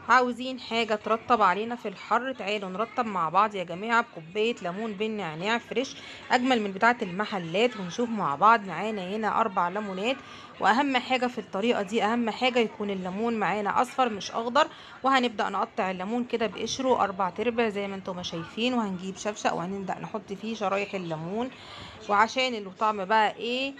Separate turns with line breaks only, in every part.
عاوزين حاجة ترطب علينا في الحر، تعالوا نرطب مع بعض يا جماعة بكوباية ليمون بالنعناع فريش أجمل من بتاعة المحلات. ونشوف مع بعض، معانا هنا 4 ليمونات. وأهم حاجة في الطريقة دي، أهم حاجة يكون الليمون معانا أصفر مش أخضر. وهنبدأ نقطع الليمون كده بقشره 4 تربع زي ما انتم ما شايفين، وهنجيب شفشق وهنبدأ نحط فيه شرايح الليمون. وعشان الطعم بقى ايه،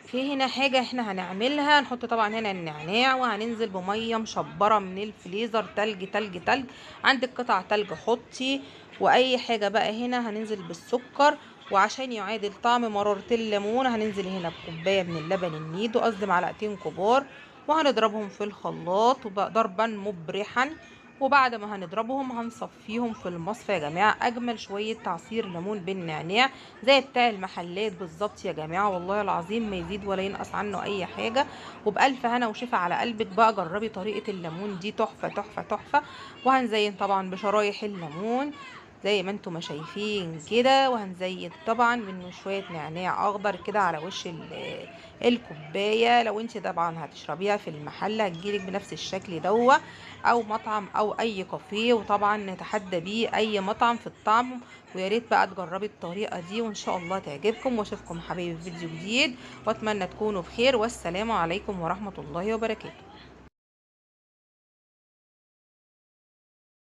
في هنا حاجة احنا هنعملها، نحط طبعا هنا النعناع وهننزل بمية مشبرة من الفريزر، تلج تلج تلج. عندك قطع تلج حطي، واي حاجة بقى. هنا هننزل بالسكر، وعشان يعادل طعم مرارة الليمون هننزل هنا بكوباية من اللبن النيدو، قصدي معلقتين كبار. وهنضربهم في الخلاط ضربا مبرحا. وبعد ما هنضربهم هنصفيهم في المصفى يا جماعة. أجمل شوية عصير ليمون بالنعناع زي بتاع المحلات بالظبط يا جماعة، والله العظيم ما يزيد ولا ينقص عنه أي حاجة. وبألف هنا وشفا على قلبك بقى، جربي طريقة الليمون دي، تحفة تحفة تحفة. وهنزين طبعا بشرايح الليمون زي ما انتم ما شايفين كده. وهنزين طبعا منه شوية نعناع اخضر كده على وش الكوباية. لو انت طبعا هتشربيها في المحل هتجيلك بنفس الشكل دوا، او مطعم او اي كافيه. وطبعا نتحدى بيه اي مطعم في الطعم. ويا ريت بقى تجربي الطريقة دي وان شاء الله تعجبكم. واشوفكم حبايبي في فيديو جديد، واتمنى تكونوا بخير، والسلام عليكم ورحمة الله وبركاته.